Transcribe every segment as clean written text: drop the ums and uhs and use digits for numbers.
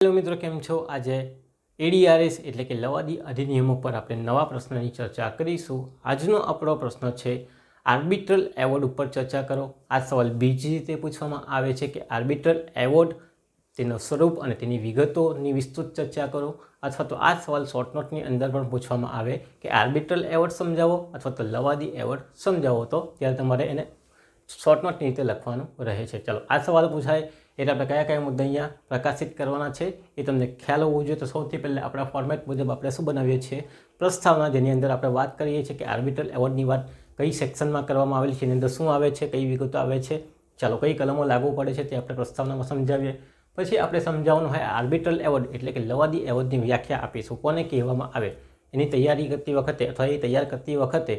Hello મિત્રો, કેમ છો? આજે એડીઆરએસ એટલે કે લવાદી અધિનિયમો પર આપણે નવા પ્રશ્નની ચર્ચા કરીશું. આજનો આપણો પ્રશ્ન છે આર્બિટ્રલ એવોર્ડ ઉપર ચર્ચા કરો. આ સવાલ બીજી રીતે પૂછવામાં આવે છે કે આર્બિટ્રલ એવોર્ડ, તેનું સ્વરૂપ અને તેની વિગતોની વિસ્તૃત ચર્ચા કરો. અથવા તો આ સવાલ શોર્ટ નોટની અંદર પણ પૂછવામાં આવે કે આર્બિટ્રલ એવોર્ડ સમજાવો અથવા તો લવાદી એવોર્ડ સમજાવો. તો ત્યારે તમારે એને શોર્ટ નોટની રીતે લખવાનું રહે છે. ચાલો, આ સવાલ પૂછાય એટલે આપણે કયા કયા મુદ્દા અહીંયા પ્રકાશિત કરવાના છે એ તમને ખ્યાલ હોવો જોઈએ. તો સૌથી પહેલાં આપણા ફોર્મેટ મુજબ આપણે શું બનાવીએ છીએ? પ્રસ્તાવના, જેની અંદર આપણે વાત કરીએ છીએ કે આર્બિટ્રલ એવોર્ડની વાત કઈ સેક્શનમાં કરવામાં આવેલી છે, એની અંદર શું આવે છે, કઈ વિગતો આવે છે, ચાલો કઈ કલમો લાગુ પડે છે તે આપણે પ્રસ્તાવનામાં સમજાવીએ. પછી આપણે સમજાવવાનું હોય આર્બિટ્રલ એવોર્ડ એટલે કે લવાદી એવોર્ડની વ્યાખ્યા આપીશું. કોને કહેવામાં આવે, એની તૈયારી કરતી વખતે અથવા એ તૈયાર કરતી વખતે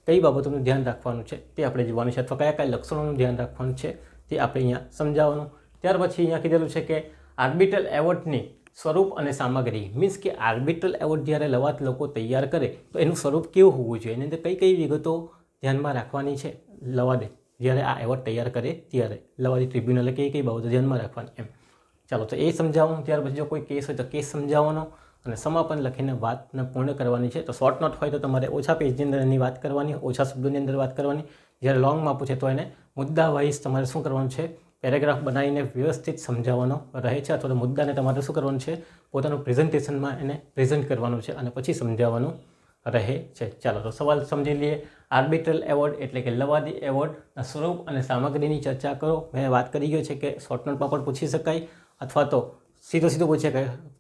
કઈ બાબતોનું ધ્યાન રાખવાનું છે તે આપણે જોવાનું છે, અથવા કયા કયા લક્ષણોનું ધ્યાન રાખવાનું છે તે આપણે અહીંયા સમજાવવાનું. ત્યાર પછી અહીંયા કીધેલું છે કે આર્બિટ્રલ એવોર્ડની સ્વરૂપ અને સામગ્રી, મીન્સ કે આર્બિટ્રલ એવોર્ડ જ્યારે લવાદ લોકો તૈયાર કરે તો એનું સ્વરૂપ કેવું હોવું જોઈએ, એની અંદર કઈ કઈ વિગતો ધ્યાનમાં રાખવાની છે લવાદે જ્યારે આ એવોર્ડ તૈયાર કરે ત્યારે લવાદી ટ્રિબ્યુનલે કઈ કઈ બાબતો ધ્યાનમાં રાખવાની એમ. ચાલો, તો એ સમજાવવાનું. ત્યાર પછી જો કોઈ કેસ હોય તો કેસ સમજાવવાનો અને સમાપન લખીને વાતને પૂર્ણ કરવાની છે. તો શોર્ટ નોટ હોય તો તમારે ઓછા પેજની અંદર એની વાત કરવાની, ઓછા શબ્દોની અંદર વાત કરવાની. જ્યારે લોંગમાં પૂછે તો એને મુદ્દા વાઇઝ તમારે શું કરવાનું છે, પેરેગ્રાફ બનાવીને વ્યવસ્થિત સમજાવવાનો રહે છે. અથવા તો મુદ્દાને તમારે શું કરવાનું છે, પોતાનું પ્રેઝન્ટેશનમાં એને પ્રેઝન્ટ કરવાનું છે અને પછી સમજાવવાનું રહે છે. ચાલો, તો સવાલ સમજી લઈએ. આર્બિટ્રલ એવોર્ડ એટલે કે લવાદી એવોર્ડના સ્વરૂપ અને સામગ્રીની ચર્ચા કરો. મેં વાત કરી ગયો છે કે શોર્ટ નોટમાં પણ પૂછી શકાય અથવા તો સીધું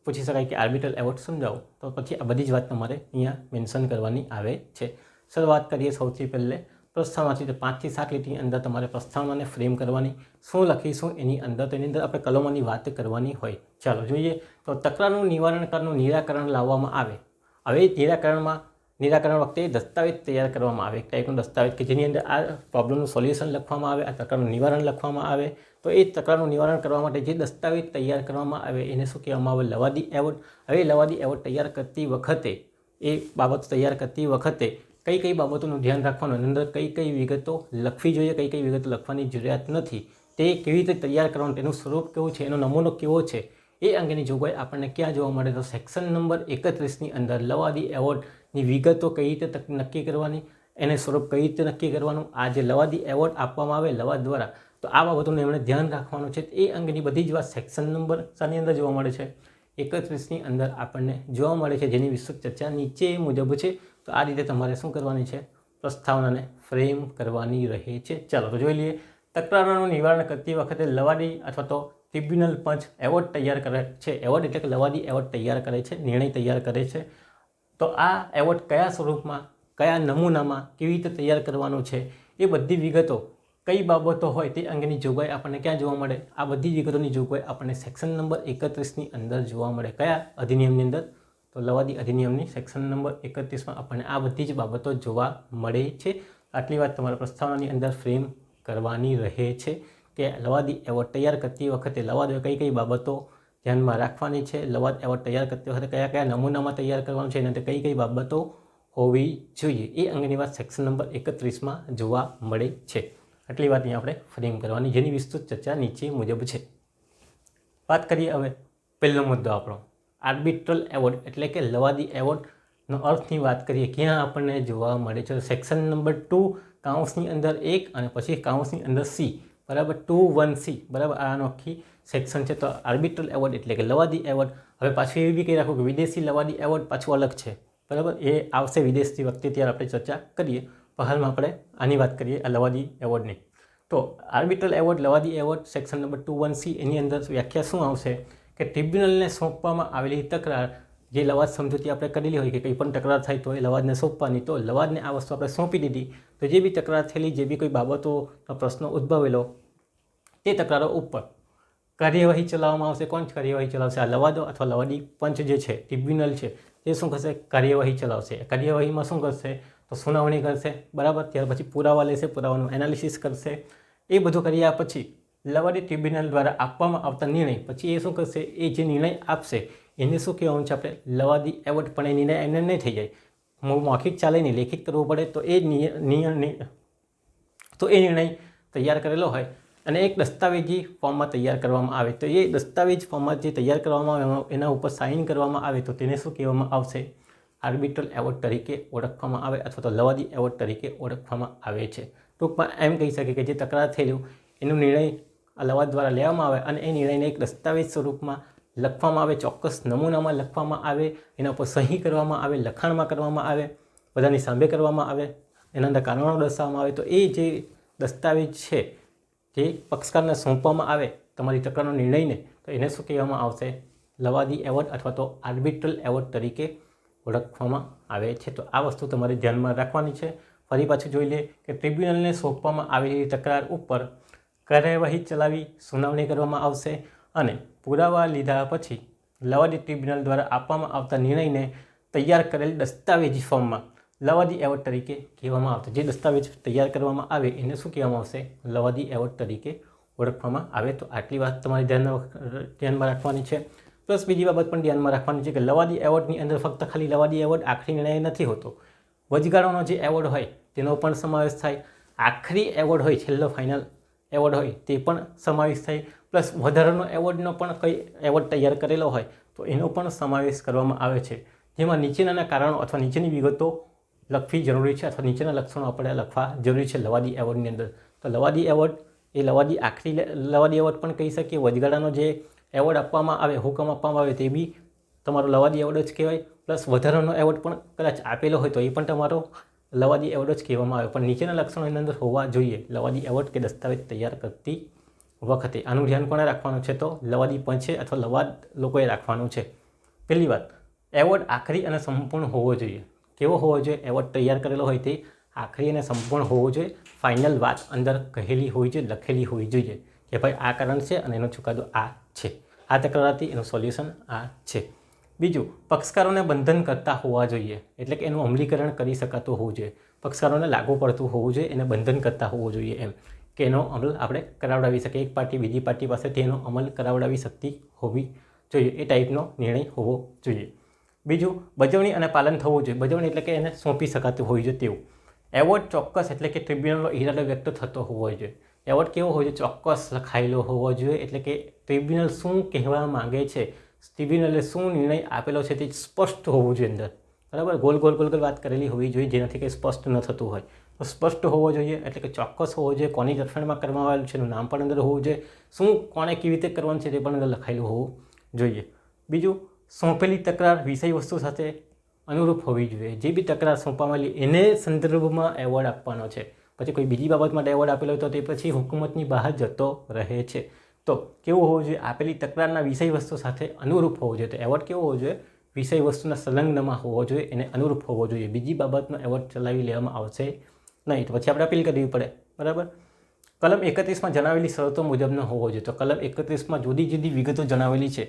પૂછી શકાય કે આર્બિટ્રલ એવોર્ડ સમજાવો. તો પછી આ બધી જ વાત તમારે અહીંયા મેન્શન કરવાની આવે છે. શરૂઆત કરીએ સૌથી પહેલે પ્રસ્તાવનાથી. તો 5 થી 7 લીટીની અંદર તમારે પ્રસ્તાવનાને ફ્રેમ કરવાની. શું લખીશું એની અંદર, તો એની અંદર આપણે કલમોની વાત કરવાની હોય. ચાલો જોઈએ. તો તકરારનું નિવારણનું નિરાકરણ લાવવામાં આવે. હવે નિરાકરણ વખતે દસ્તાવેજ તૈયાર કરવામાં આવે, એક ટાઈપનો દસ્તાવેજ કે જેની અંદર આ પ્રોબ્લેમનું સોલ્યુશન લખવામાં આવે, આ તકરારનું નિવારણ લખવામાં આવે. તો એ તકરારનું નિવારણ કરવા માટે જે દસ્તાવેજ તૈયાર કરવામાં આવે એને શું કહેવામાં આવે? લવાદી એવોર્ડ. હવે લવાદી એવોર્ડ તૈયાર કરતી વખતે, એ બાબત તૈયાર કરતી વખતે કઈ કઈ બાબતોનું ધ્યાન રાખવાનું, એની અંદર કઈ કઈ વિગતો લખવી જોઈએ, કઈ કઈ વિગતો લખવાની જરૂરિયાત નથી, તે કેવી રીતે તૈયાર કરવાનું, તેનું સ્વરૂપ કેવું છે, એનો નમૂનો કેવો છે, એ અંગેની જોગવાઈ આપણને ક્યાં જોવા મળે? તો સેક્શન નંબર 31ની અંદર લવાદી એવોર્ડની વિગતો કઈ રીતે નક્કી કરવાની, એને સ્વરૂપ કઈ રીતે નક્કી કરવાનું, આ જે લવાદી એવોર્ડ આપવામાં આવે લવાદ દ્વારા, તો આ બાબતોનું એમણે ધ્યાન રાખવાનું છે. એ અંગેની બધી જ વાત સેક્શન નંબર શાની અંદર જોવા મળે છે? 31ની અંદર આપણને જોવા મળે છે, જેની વિસ્તૃત ચર્ચા નીચે મુજબ છે. તો આ રીતે તમારે શું કરવાની છે? પ્રસ્તાવનાને ફ્રેમ કરવાની રહે છે. ચાલો, તો જોઈ લઈએ. તકરારનું નિવારણ કરતી વખતે લવાદી અથવા તો ટ્રિબ્યુનલ પંચ એવોર્ડ તૈયાર કરે છે. એવોર્ડ એટલે કે લવાદી એવોર્ડ તૈયાર કરે છે, નિર્ણય તૈયાર કરે છે. તો આ એવોર્ડ કયા સ્વરૂપમાં, કયા નમૂનામાં, કેવી રીતે તૈયાર કરવાનો છે, એ બધી વિગતો, કઈ બાબતો હોય તે અંગેની જોગવાઈ આપણને ક્યાં જોવા મળે? આ બધી વિગતોની જોગવાઈ આપણને સેક્શન નંબર 31ની અંદર જોવા મળે. કયા અધિનિયમની અંદર? તો લવાદી અધિનિયમની સેક્શન નંબર 31માં આપણને આ બધી જ બાબતો જોવા મળે છે. આટલી વાત તમારા પ્રસ્તાવનાની અંદર ફ્રેમ કરવાની રહે છે કે લવાદી એવોર્ડ તૈયાર કરતી વખતે લવાદે કઈ કઈ બાબતો ધ્યાનમાં રાખવાની છે, લવાદ એવોર્ડ તૈયાર કરતી વખતે કયા કયા નમૂનામાં તૈયાર કરવાનું છે, એના કઈ કઈ બાબતો હોવી જોઈએ, એ અંગેની વાત સેક્શન નંબર 31માં જોવા મળે છે. આટલી વાત અહીંયા આપણે ફ્રેમ કરવાની, જેની વિસ્તૃત ચર્ચા નીચે મુજબ છે. વાત કરીએ હવે પહેલો મુદ્દો આપણો, આર્બિટ્રલ એવોર્ડ એટલે કે લવાદી એવોર્ડનો અર્થની વાત કરીએ. ક્યાં આપણને જોવા મળે છે? સેક્શન નંબર 2 કાઉન્સની અંદર 1 અને પછી કાઉન્સની અંદર C, બરાબર, 2(1)C, બરાબર, આનો આખી સેક્શન છે. તો આર્બિટ્રલ એવોર્ડ એટલે કે લવાદી એવોર્ડ. હવે પાછું એવી બી કહી રાખું કે વિદેશી લવાદી એવોર્ડ પાછું અલગ છે, બરાબર, એ આવશે વિદેશથી વખતે, ત્યારે આપણે ચર્ચા કરીએ. પણ હાલમાં આપણે આની વાત કરીએ, આ લવાદી એવોર્ડની. તો આર્બિટ્રલ એવોર્ડ, લવાદી એવોર્ડ, સેક્શન નંબર 2(1)C, એની અંદર વ્યાખ્યા શું આવશે કે ટ્રિબ્યુનલને સોંપવામાં આવેલી તકરાર, જે લવાદ સમજૂતી આપણે કરેલી હોય કે કંઈ પણ તકરાર થાય તો એ લવાદને સોંપવાની, તો લવાદને આ વસ્તુ આપણે સોંપી દીધી. તો જે બી તકરાર થયેલી, જે બી કોઈ બાબતોનો પ્રશ્ન ઉદ્ભવેલો, તે તકરારો ઉપર કાર્યવાહી ચલાવવામાં આવશે. કોણ કાર્યવાહી ચલાવશે? આ લવાદો અથવા લવાદી પંચ જે છે, ટ્રિબ્યુનલ છે, તે શું કરશે? કાર્યવાહી ચલાવશે. કાર્યવાહીમાં શું કરશે? તો સુનાવણી કરશે, બરાબર. ત્યાર પછી પુરાવા લેશે, પુરાવાનું એનાલિસિસ કરશે. એ બધું કર્યા પછી લવાદી ટ્રિબ્યુનલ દ્વારા આપવામાં આવતા નિર્ણય પછી એ શું કરશે? એ જે નિર્ણય આપશે એને શું કહેવાનું છે આપણે? લવાદી એવોર્ડ. પણ એ નિર્ણય એમને નહીં થઈ જાય, મૌખિક ચાલે નહીં, લેખિત કરવું પડે. તો એ નિર્ણય તૈયાર કરેલો હોય અને એક દસ્તાવેજી ફોર્મમાં તૈયાર કરવામાં આવે તો એ દસ્તાવેજ ફોર્મમાં જે તૈયાર કરવામાં આવે એના ઉપર સાઇન કરવામાં આવે તો તેને શું કહેવામાં આવશે? આર્બિટ્રલ એવોર્ડ તરીકે ઓળખવામાં આવે અથવા તો લવાદી એવોર્ડ તરીકે ઓળખવામાં આવે છે. ટૂંકમાં એમ કહી શકે કે જે તકરાર થયેલું એનો નિર્ણય લવાદ દ્વારા લેવામાં આવે અને એ નિર્ણયને એક દસ્તાવેજ સ્વરૂપમાં લખવામાં આવે, ચોક્કસ નમૂનામાં લખવામાં આવે, એના ઉપર સહી કરવામાં આવે, લખાણમાં કરવામાં આવે, બધાની સામે કરવામાં આવે, એના અંદર કારણો દર્શાવવામાં આવે તો એ જે દસ્તાવેજ છે જે પક્ષકારને સોંપવામાં આવે તમારી તકરારનો નિર્ણયને તો એને શું કહેવામાં આવશે? લવાદી એવોર્ડ અથવા તો આર્બિટ્રલ એવોર્ડ તરીકે ઓળખવામાં આવે છે. તો આ વસ્તુ તમારે ધ્યાનમાં રાખવાની છે. ફરી પાછું જોઈ લે કે ટ્રિબ્યુનલને સોંપવામાં આવેલી તકરાર ઉપર કાર્યવાહી ચલાવી સુનાવણી કરવામાં આવશે અને પુરાવા લીધા પછી લવાદી ટ્રિબ્યુનલ દ્વારા આપવામાં આવતા નિર્ણયને તૈયાર કરેલ દસ્તાવેજી ફોર્મમાં લવાદી એવોર્ડ તરીકે કહેવામાં આવશે. જે દસ્તાવેજ તૈયાર કરવામાં આવે એને શું કહેવામાં આવશે? લવાદી એવોર્ડ તરીકે ઓળખવામાં આવે. તો આટલી વાત તમારે ધ્યાનમાં રાખવાની છે. પ્લસ બીજી બાબત પણ ધ્યાનમાં રાખવાની છે કે લવાદી એવોર્ડની અંદર ફક્ત ખાલી લવાદી એવોર્ડ આખરી નિર્ણય નથી હોતો. વચગાળાનો જે એવોર્ડ હોય તેનો પણ સમાવેશ થાય. આખરી એવોર્ડ હોય, છેલ્લો ફાઇનલ એવોર્ડ હોય તે પણ સમાવેશ થાય. પ્લસ વધારાનો એવોર્ડનો પણ કંઈ એવોર્ડ તૈયાર કરેલો હોય તો એનો પણ સમાવેશ કરવામાં આવે છે. જેમાં નીચેનાના કારણો અથવા નીચેની વિગતો લખવી જરૂરી છે અથવા નીચેના લક્ષણો આપણે લખવા જરૂરી છે લવાદી એવોર્ડની અંદર. તો લવાદી એવોર્ડ એ લવાદી એવોર્ડ પણ કહી શકીએ. વચગાળાનો જે એવોર્ડ આપવામાં આવે, હુકમ આપવામાં આવે તે બી તમારો લવાદી એવોર્ડ જ કહેવાય. પ્લસ વધારાનો એવોર્ડ પણ કદાચ આપેલો હોય તો એ પણ તમારો લવાદી એવોર્ડ જ કહેવામાં આવે. પણ નીચેના લક્ષણો એની અંદર હોવા જોઈએ લવાદી એવોર્ડ કે દસ્તાવેજ તૈયાર કરતી વખતે. આનું ધ્યાન કોણે રાખવાનું છે? તો લવાદી પંચે અથવા લવાદ લોકોએ રાખવાનું છે. પહેલી વાત, એવોર્ડ આખરી અને સંપૂર્ણ હોવો જોઈએ. કેવો હોવો જોઈએ? એવોર્ડ તૈયાર કરેલો હોય તે આખરી અને સંપૂર્ણ હોવો જોઈએ. ફાઇનલ વાત અંદર કહેલી હોવી જોઈએ, લખેલી હોવી જોઈએ કે ભાઈ આ કારણ છે અને એનો ચુકાદો આ છે, આ તકરાર હતી એનું સોલ્યુશન આ છે. બીજું, પક્ષકારોને બંધન કરતા હોવા જોઈએ, એટલે કે એનું અમલીકરણ કરી શકાતું હોવું જોઈએ. પક્ષકારોને લાગુ પડતું હોવું જોઈએ, એને બંધન કરતા હોવું જોઈએ એમ કે એનો અમલ આપણે કરાવડાવી શકીએ. એક પાર્ટી બીજી પાર્ટી પાસેથી એનો અમલ કરાવડાવી શકતી હોવી જોઈએ. એ ટાઈપનો નિર્ણય હોવો જોઈએ. બીજું, બજવણી અને પાલન થવું જોઈએ. બજવણી એટલે કે એને સોંપી શકાતું હોવું જોઈએ તેવું. એવોર્ડ ચોક્કસ એટલે કે ટ્રિબ્યુનલનો ઈરાદો વ્યક્ત થતો હોવો જોઈએ. એવોર્ડ કેવો હોવો જોઈએ? ચોક્કસ લખાયેલો હોવો જોઈએ. એટલે કે ટ્રિબ્યુનલ શું કહેવા માંગે છે, ટ્રિબ્યુનલે શું નિર્ણય આપેલો છે તે સ્પષ્ટ હોવું જોઈએ અંદર. બરાબર, ગોલ ગોલ ગોલ ગોલ વાત કરેલી હોવી જોઈએ જેનાથી કંઈ સ્પષ્ટ ન થતું હોય. તો સ્પષ્ટ હોવો જોઈએ એટલે કે ચોક્કસ હોવો જોઈએ. કોની તરફેણમાં કરવામાં આવેલું છે એનું નામ પણ અંદર હોવું જોઈએ. શું કોણે કેવી રીતે કરવાનું છે તે પણ અંદર લખાયેલું હોવું જોઈએ. બીજું, સોંપેલી તકરાર વિષય વસ્તુ સાથે અનુરૂપ હોવી જોઈએ. જે બી તકરાર સોંપવામાં આવેલી એને સંદર્ભમાં એવોર્ડ આપવાનો છે. પછી કોઈ બીજી બાબત માટે એવોર્ડ આપેલો હોય તો તે પછી હુકુમતની બહાર જતો રહે છે. તો કેવું હોવું જોઈએ? આપેલી તકરારના વિષય વસ્તુ સાથે અનુરૂપ હોવો જોઈએ. તો એવોર્ડ કેવો હોવો જોઈએ? વિષય વસ્તુના સંલગ્નમાં હોવો જોઈએ, એને અનુરૂપ હોવો જોઈએ. બીજી બાબતનો એવોર્ડ ચલાવી લેવામાં આવશે નહીં તો પછી આપણે અપીલ કરવી પડે. બરાબર. કલમ 31માં જણાવેલી શરતો મુજબનો હોવો જોઈએ. તો કલમ 31માં જુદી જુદી વિગતો જણાવેલી છે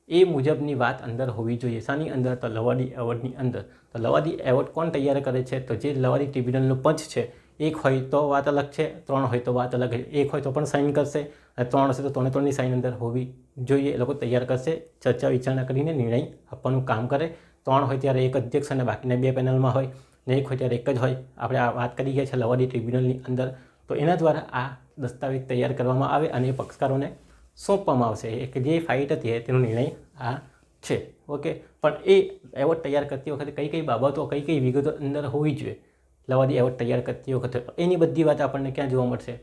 એ મુજબની વાત અંદર હોવી જોઈએ. શાની અંદર? તો લવાદી એવોર્ડની અંદર. તો લવાદી એવોર્ડ કોણ તૈયાર કરે છે? તો જે લવાદી ટ્રિબ્યુનલનો પંચ છે. એક હોય તો વાત અલગ છે, ત્રણ હોય તો વાત અલગ. એક હોય તો પણ સાઇન કરશે અને ત્રણ હશે તો ત્રણે ત્રણની સાઇન અંદર હોવી જોઈએ. એ લોકો તૈયાર કરશે, ચર્ચા વિચારણા કરીને નિર્ણય આપવાનું કામ કરે. ત્રણ હોય ત્યારે એક અધ્યક્ષ અને બાકીના બે પેનલમાં હોય ને એક હોય ત્યારે એક જ હોય. આપણે આ વાત કરી ગયા છે લવાદી ટ્રિબ્યુનલની અંદર. તો એના દ્વારા આ દસ્તાવેજ તૈયાર કરવામાં આવે અને એ પક્ષકારોને સોંપવામાં આવશે. એક જે ફાઇટ હતી તેનો નિર્ણય આ છે. ઓકે, પણ એ એવોર્ડ તૈયાર કરતી વખતે કઈ કઈ બાબતો, કઈ કઈ વિગતો અંદર હોવી જોઈએ લવાદી એવોર્ડ તૈયાર કરતી વખતે, એની બધી વાત આપણને ક્યાં જોવા મળશે?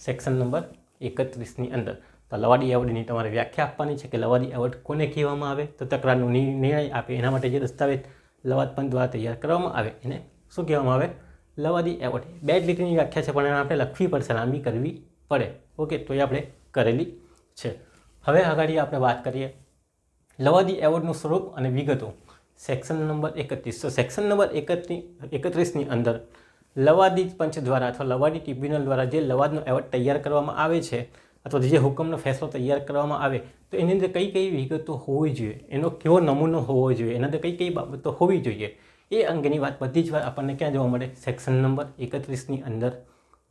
સેક્શન નંબર 31ની અંદર. તો લવાદી એવોર્ડની તમારે વ્યાખ્યા આપવાની છે કે લવાદી એવોર્ડ કોને કહેવામાં આવે? તો તકરારનો નિર્ણય આપે એના માટે જે દસ્તાવેજ લવાદ પંચ દ્વારા તૈયાર કરવામાં આવે એને શું કહેવામાં આવે? લવાદી એવોર્ડ. બે જ લીટીની વ્યાખ્યા છે પણ એને આપણે લખવી પડશે, લાંબી કરવી પડે. ઓકે, તો એ આપણે કરેલી છે. હવે આગળ આપણે વાત કરીએ લવાદી એવોર્ડનું સ્વરૂપ અને વિગતો. Section number 31. તો સેક્શન નંબર 31ની અંદર લવાદી પંચ દ્વારા અથવા લવાદી ટ્રિબ્યુનલ દ્વારા જે લવાદનો એવોર્ડ તૈયાર કરવામાં આવે છે અથવા જે હુકમનો ફેસલો તૈયાર કરવામાં આવે તો એની અંદર કઈ કઈ વિગતો હોવી જોઈએ, એનો કેવો નમૂનો હોવો જોઈએ, એના અંદર કઈ કઈ બાબતો હોવી જોઈએ એ અંગેની વાત બધી જ વાત આપણને ક્યાં જોવા મળે? સેક્શન નંબર 31ની અંદર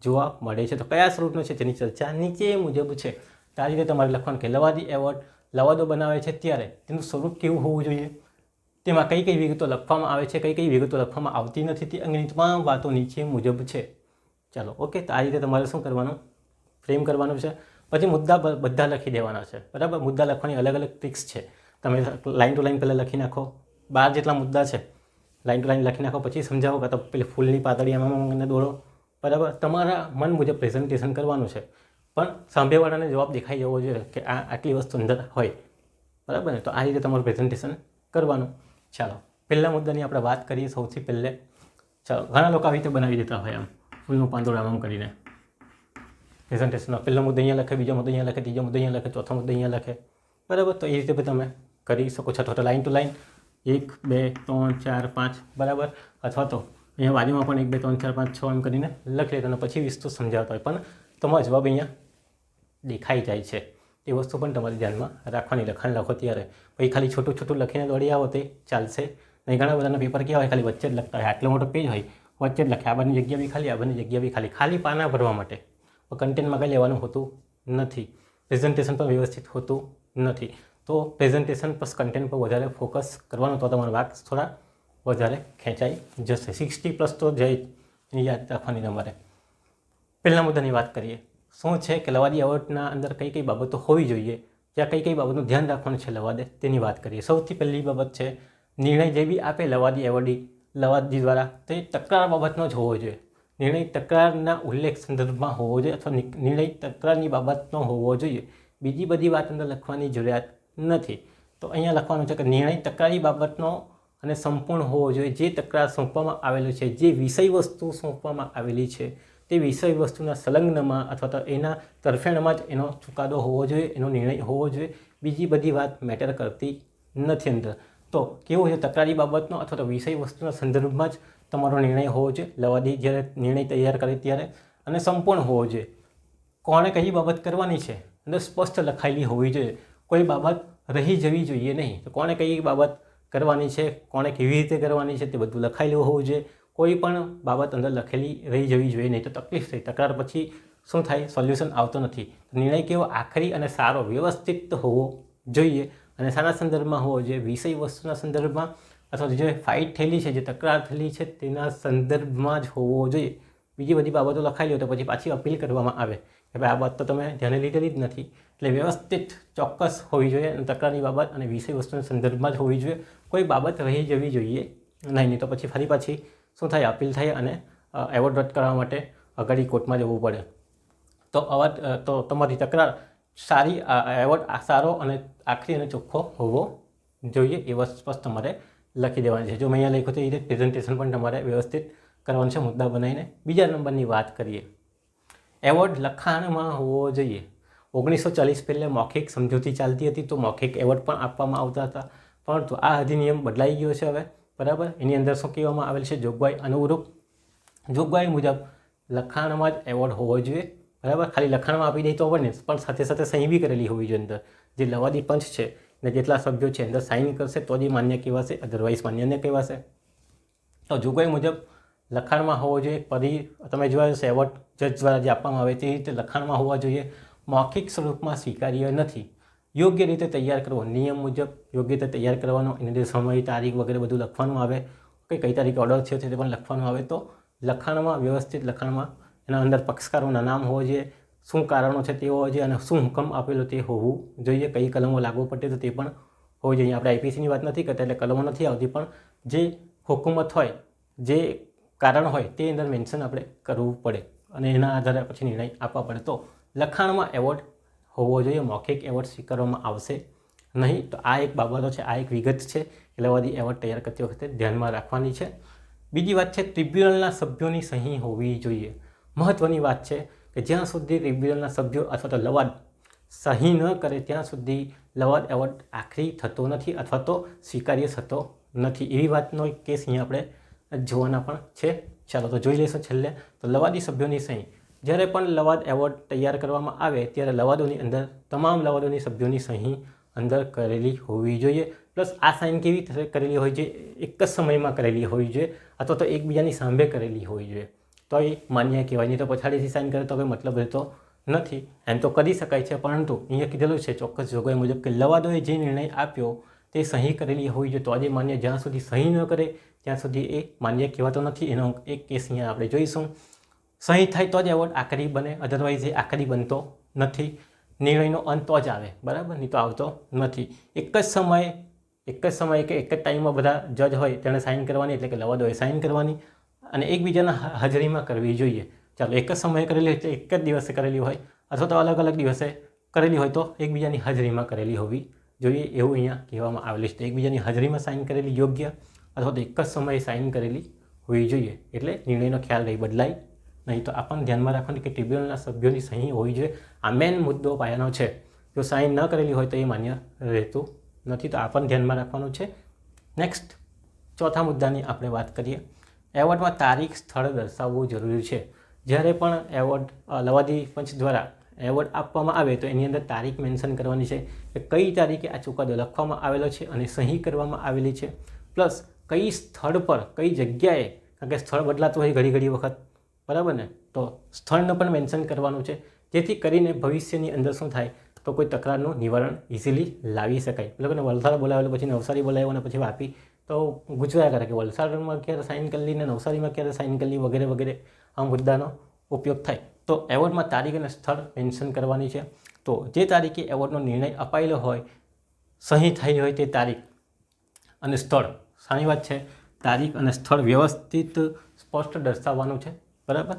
જોવા મળે છે. તો કયા સ્વરૂપનો છે તેની ચર્ચા નીચે મુજબ છે. તો આ રીતે તમારે લખવાનું કે લવાદી એવોર્ડ લવાદો બનાવે છે ત્યારે તેનું સ્વરૂપ કેવું હોવું જોઈએ, તેમાં કઈ કઈ વિગતો લખવામાં આવે છે, કઈ કઈ વિગતો લખવામાં આવતી નથી, તે અંગેની તમામ વાતો નીચે મુજબ છે. ચાલો, ઓકે. તો આ રીતે તમારે શું કરવાનું? ફ્રેમ કરવાનું છે. પછી મુદ્દા બધા લખી દેવાના છે, બરાબર. મુદ્દા લખવાની અલગ અલગ ટ્રિક્સ છે. તમે લાઈન ટુ લાઈન પહેલાં લખી નાખો, 12 જેટલા મુદ્દા છે, લાઈન ટુ લાઈન લખી નાખો, પછી સમજાવો કાં તો પેલી ફૂલની પાતળી એમાં દોડો, બરાબર. તમારા મન મુજબ પ્રેઝન્ટેશન કરવાનું છે, પણ સાંભળેવાળાને જવાબ દેખાઈ જવો જોઈએ કે આ આટલી વસ્તુ અંદર હોય, બરાબર ને. તો આ રીતે તમારું પ્રેઝન્ટેશન કરવાનું. ચાલો પહેલા મુદ્દાની આપણે વાત કરીએ સૌથી પહેલે. ચાલો, ઘણા લોકો આવી રીતે બનાવી દેતા હોય આમ ફૂલનું પાંદડું આમ કરીને પ્રેઝન્ટેશનમાં. પહેલો મુદ્દો અહીંયા લખે, બીજો મુદ્દો અહીંયા લખે, ત્રીજો મુદ્દો અહીંયા લખે, ચોથો મુદ્દો અહીંયા લખે, બરાબર. તો એ રીતે પણ તમે કરી શકો છો. અથવા તો લાઈન ટુ લાઈન 1 2 3 4 5, બરાબર. અથવા તો અહીંયા બાજુમાં પણ 1 2 3 4 5 6 એમ કરીને લખી લેતો અને પછી વિસ્તૃત સમજાવતા હોય, પણ તમારો જવાબ અહીંયા દેખાઈ જાય છે. એ વસ્તુ પણ તમારે ધ્યાનમાં રાખવાની. લખાણ લખો ત્યારે પછી ખાલી છોટું છોટું લખીને દોડી આવો તે ચાલશે નહીં. ઘણા બધાના પેપર કેવા હોય, ખાલી વચ્ચે જ લખતા હોય. આટલો મોટો પેજ હોય, વચ્ચે જ લખે, આ બાજુની જગ્યા બી ખાલી, આ બાજુની જગ્યા બી ખાલી, ખાલી પાના ભરવા માટે. કન્ટેન્ટમાં કંઈ લેવાનું હોતું નથી. પ્રેઝન્ટેશન પણ વ્યવસ્થિત હોતું નથી. તો પ્રેઝન્ટેશન પ્લસ કન્ટેન્ટ પર વધારે ફોકસ કરવાનું, તો તમારા માર્ક્સ થોડા વધારે ખેંચાઈ જશે. 60+ તો જઈ યાદ રાખવાની તમારે. પહેલા મુદ્દાની વાત કરીએ. શું છે કે લવાદી એવોર્ડના અંદર કઈ કઈ બાબતો હોવી જોઈએ, ત્યાં કઈ કઈ બાબતનું ધ્યાન રાખવાનું છે લવાદે, તેની વાત કરીએ. સૌથી પહેલી બાબત છે નિર્ણય જે બી આપે લવાદી એવોર્ડી લવાદી દ્વારા, તે તકરાર બાબતનો જ હોવો જોઈએ. નિર્ણય તકરારના ઉલ્લેખ સંદર્ભમાં હોવો જોઈએ, અથવા નિર્ણય તકરારની બાબતનો હોવો જોઈએ. બીજી બધી વાત અંદર લખવાની જરૂરિયાત નથી. તો અહીંયા લખવાનું છે કે નિર્ણય તકરારી બાબતનો અને સંપૂર્ણ હોવો જોઈએ. જે તકરાર સોંપવામાં આવેલું છે, જે વિષય વસ્તુ સોંપવામાં આવેલી છે, તે વિષય વસ્તુના સંલગ્નમાં અથવા તો એના તરફેણમાં જ એનો ચુકાદો હોવો જોઈએ, એનો નિર્ણય હોવો જોઈએ. બીજી બધી વાત મેટર કરતી નથી અંદર. તો કેવું છે, તકરારી બાબતનો અથવા તો વિષય વસ્તુના સંદર્ભમાં જ તમારો નિર્ણય હોવો જોઈએ લવાદી જ્યારે નિર્ણય તૈયાર કરે ત્યારે, અને સંપૂર્ણ હોવો જોઈએ. કોણે કઈ બાબત કરવાની છે અંદર સ્પષ્ટ લખાયેલી હોવી જોઈએ. કોઈ બાબત રહી જવી જોઈએ નહીં. તો કોણે કઈ બાબત કરવાની છે, કોણે કેવી રીતે કરવાની છે, તે બધું લખાયેલું હોવું જોઈએ. કોઈ પણ બાબત અંદર લખેલી રહી જવી જોઈએ નહીં, તો તકલીફ થઈ. તકરાર પછી શું થાય, સોલ્યુશન આવતો નથી. નિર્ણય કેવો આખરી અને સારો વ્યવસ્થિત હોવો જોઈએ, અને શાના સંદર્ભમાં હોવો જોઈએ, વિષય વસ્તુના સંદર્ભમાં, અથવા જે ફાઇટ થયેલી છે, જે તકરાર થયેલી છે, તેના સંદર્ભમાં જ હોવો જોઈએ. બીજી બધી બાબતો લખાયેલી હોય તો પછી પાછી અપીલ કરવામાં આવે કે ભાઈ આ બાબત તો તમે ધ્યાને લીધેલી જ નથી. એટલે વ્યવસ્થિત ચોક્કસ હોવી જોઈએ, અને તકરારની બાબત અને વિષય વસ્તુના સંદર્ભમાં જ હોવી જોઈએ. કોઈ બાબત રહી જવી જોઈએ નહીં, તો પછી ફરી પાછી શું થાય, અપીલ થાય અને એવોર્ડ રદ કરવા માટે આગળ કોર્ટમાં જવું પડે. તો તમારી તકરાર સારી, એવોર્ડ સારો અને આખરી અને ચોખ્ખો હોવો જોઈએ. એ વસ્તુ તમારે લખી દેવાની છે. જો મેં અહીંયા લખ્યું તો એ રીતે પ્રેઝન્ટેશન પણ તમારે વ્યવસ્થિત કરવાનું છે મુદ્દા બનાવીને. બીજા નંબરની વાત કરીએ, એવોર્ડ લખાણમાં હોવો જોઈએ. 1940 પહેલાં મૌખિક સમજૂતી ચાલતી હતી, તો મૌખિક એવોર્ડ પણ આપવામાં આવતા હતા. પરંતુ આ અધિનિયમ બદલાઈ ગયો છે હવે, બરાબર. એની અંદર શું કહેવામાં આવેલ છે, જોગવાઈ અનુરૂપ, જોગવાઈ મુજબ લખાણમાં જ એવોર્ડ હોવો જોઈએ, બરાબર. ખાલી લખાણમાં આપી દે તો બને, પણ સાથે સાથે સહી બી કરેલી હોવી જોઈએ અંદર. જે લવાદી પંચ છે ને જેટલા સભ્યો છે અંદર સાઇન કરશે તો જ માન્ય કહેવાશે, અધરવાઇઝ માન્ય ન કહેવાશે. તો જોગવાઈ મુજબ લખાણમાં હોવો જોઈએ. ફરી તમે જોયા હશે એવોર્ડ જજ દ્વારા જે આપવામાં આવે તે રીતે લખાણમાં હોવા જોઈએ. મૌખિક સ્વરૂપમાં સ્વીકાર્ય નથી. યોગ્ય રીતે તૈયાર કરવો, નિયમ મુજબ યોગ્ય રીતે તૈયાર કરવાનો, એની અંદર સમય, તારીખ વગેરે બધું લખવાનું આવે, કઈ તારીખે ઓર્ડર થયો છે તે પણ લખવાનું આવે. તો લખાણમાં વ્યવસ્થિત, લખાણમાં એના અંદર પક્ષકારોના નામ હોવો જોઈએ, શું કારણો છે તે હોવો જોઈએ, અને શું હુકમ આપેલો તે હોવું જોઈએ. કઈ કલમો લાગુ પડે તો તે પણ હોવું જોઈએ. આપણે આઈપીસીની વાત નથી કરતા એટલે કલમો નથી આવતી, પણ જે હુકુમત હોય, જે કારણ હોય તે અંદર મેન્શન આપણે કરવું પડે, અને એના આધારે પછી નિર્ણય આપવા પડે. તો લખાણમાં એવોર્ડ હોવો જોઈએ. મૌખિક એવોર્ડ સ્વીકારવામાં આવશે નહીં. તો આ એક બાબતો છે, આ એક વિગત છે લવાદી એવોર્ડ તૈયાર કરતી વખતે ધ્યાનમાં રાખવાની છે. બીજી વાત છે, ટ્રિબ્યુનલના સભ્યોની સહી હોવી જોઈએ. મહત્ત્વની વાત છે કે જ્યાં સુધી ટ્રિબ્યુનલના સભ્યો અથવા તો લવાદ સહી ન કરે ત્યાં સુધી લવાદ એવોર્ડ આખરી થતો નથી, અથવા તો સ્વીકાર્ય થતો નથી. એવી વાતનો એક કેસ અહીંયા આપણે જોવાના પણ છે. ચાલો તો જોઈ લઈશું છેલ્લે. તો લવાદી સભ્યોની સહી, જ્યારે પણ લવાદ એવોર્ડ તૈયાર કરવામાં આવે ત્યારે લવાદોની અંદર તમામ લવાદોની સભ્યોની સહી અંદર કરેલી હોવી જોઈએ. પ્લસ આ સાઇન કેવી રીતે કરેલી હોય છે, એક જ સમયમાં કરેલી હોવી જોઈએ, અથવા તો એકબીજાની સામે કરેલી હોવી જોઈએ, તો એ માન્ય કહેવાય. નહીં તો પછાડીથી સાઇન કરે તો કંઈ મતલબ રહેતો નથી. એમ તો કરી શકાય છે, પરંતુ અહીંયા કીધેલું છે ચોક્કસ જોગવાઈ મુજબ કે લવાદોએ જે નિર્ણય આપ્યો તે સહી કરેલી હોવી જોઈએ, તો આજે માન્ય. જ્યાં સુધી સહી ન કરે ત્યાં સુધી એ માન્ય કહેવાતો નથી. એનો એક કેસ અહીંયા આપણે જોઈશું. સહી થાય તો જ એવોર્ડ આખરી બને, અધરવાઇઝ એ આખરી બનતો નથી. નિર્ણયનો અંત તો જ આવે, બરાબર, નહીં તો આવતો નથી. એક જ સમયે કે એક જ ટાઈમમાં બધા જજ હોય તેણે સાઇન કરવાની, એટલે કે લવાદોએ સાઇન કરવાની અને એકબીજાના હાજરીમાં કરવી જોઈએ. ચાલો, એક જ સમયે કરેલી હોય તો એક જ દિવસે કરેલી હોય, અથવા તો અલગ અલગ દિવસે કરેલી હોય તો એકબીજાની હાજરીમાં કરેલી હોવી જોઈએ, એવું અહીંયા કહેવામાં આવેલું છે. એકબીજાની હાજરીમાં સાઇન કરેલી યોગ્ય, અથવા તો એક જ સમયે સાઇન કરેલી હોવી જોઈએ, એટલે નિર્ણયનો ખ્યાલ રહી બદલાય નહીં. તો આપણને ધ્યાનમાં રાખવાનું કે ટ્રિબ્યુનલના સભ્યોની સહી હોવી જોઈએ. આ મેન મુદ્દો પાયાનો છે. જો સાઇન ન કરેલી હોય તો એ માન્ય રહેતું નથી. તો આપણને ધ્યાનમાં રાખવાનું છે. નેક્સ્ટ, ચોથા મુદ્દાની આપણે વાત કરીએ. એવોર્ડમાં તારીખ, સ્થળ દર્શાવવું જરૂરી છે. જ્યારે પણ એવોર્ડ લવાદી પંચ દ્વારા એવોર્ડ આપવામાં આવે તો એની અંદર તારીખ મેન્શન કરવાની છે કે કઈ તારીખે આ ચુકાદો લખવામાં આવેલો છે અને સહી કરવામાં આવેલી છે. પ્લસ કઈ સ્થળ પર, કઈ જગ્યાએ, કારણ કે સ્થળ બદલાતું હોય ઘડી વખત, બરાબર ને, તો સ્થળનું પણ મેન્શન કરવાનું છે, જેથી કરીને ભવિષ્યની અંદર શું થાય તો કોઈ તકરારનું નિવારણ ઇઝીલી લાવી શકાય. લોકોને વલસાડ બોલાવેલો, પછી નવસારી બોલાવ્યો અને પછી વાપી, તો ગુજવાયા કરે કે વલસાડમાં ક્યારે સાઇન કરી ને નવસારીમાં ક્યારે સાઇન કરી વગેરે આ મુદ્દાનો ઉપયોગ થાય. તો એવોર્ડમાં તારીખ અને સ્થળ મેન્શન કરવાની છે. તો જે તારીખે એવોર્ડનો નિર્ણય અપાયેલો હોય, સહી થઈ હોય તે તારીખ અને સ્થળ, સારી વાત છે, તારીખ અને સ્થળ વ્યવસ્થિત સ્પષ્ટ દર્શાવવાનું છે, બરાબર.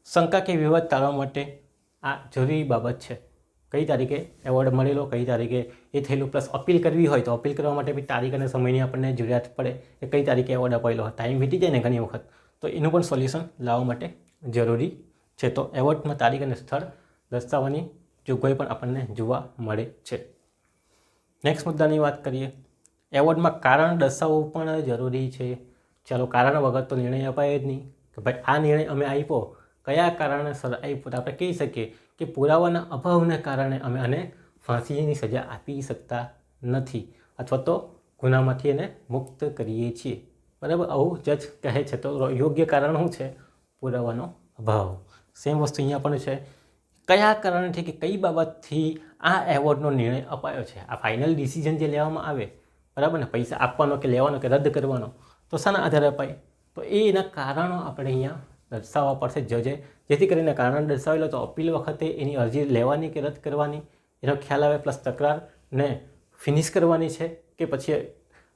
શંકા કે વિવાદ ટાળવા માટે આ જરૂરી બાબત છે. કઈ તારીખે એવોર્ડ મળેલો, કઈ તારીખે એ થયેલું, પ્લસ અપીલ કરવી હોય તો અપીલ કરવા માટે બી તારીખ અને સમયની આપણને જરૂરિયાત પડે કે કઈ તારીખે એવોર્ડ અપાયેલો હોય. ટાઈમ વીતી જાય ને ઘણી વખત, તો એનું પણ સોલ્યુશન લાવવા માટે જરૂરી છે. તો એવોર્ડમાં તારીખ અને સ્થળ દર્શાવવાની જોગવાઈ પણ આપણને જોવા મળે છે. નેક્સ્ટ મુદ્દાની વાત કરીએ. એવોર્ડમાં કારણ દર્શાવવું પણ જરૂરી છે. ચાલો, કારણ વગર તો નિર્ણય અપાય જ નહીં કે ભાઈ આ નિર્ણય અમે આપ્યો, કયા કારણસર આપ્યો. તો આપણે કહી શકીએ કે પુરાવાના અભાવને કારણે અમે આને ફાંસીની સજા આપી શકતા નથી, અથવા તો ગુનામાંથી એને મુક્ત કરીએ છીએ, બરાબર. આવું જજ કહે છે. તો યોગ્ય કારણ શું છે? પુરાવાનો અભાવ. સેમ વસ્તુ અહીંયા પણ છે. કયા કારણથી કે કઈ બાબતથી આ એવોર્ડનો નિર્ણય અપાયો છે, આ ફાઇનલ ડિસિઝન જે લેવામાં આવે, બરાબર ને, પૈસા આપવાનો કે લેવાનો કે રદ કરવાનો, તો શાના આધારે અપાય? તો એના કારણો આપણે અહીંયા દર્શાવવા પડશે જજે, જેથી કરીને કારણ દર્શાવેલો તો અપીલ વખતે એની અરજી લેવાની કે રદ કરવાની એનો ખ્યાલ આવે, પ્લસ તકરારને ફિનિશ કરવાની છે કે પછી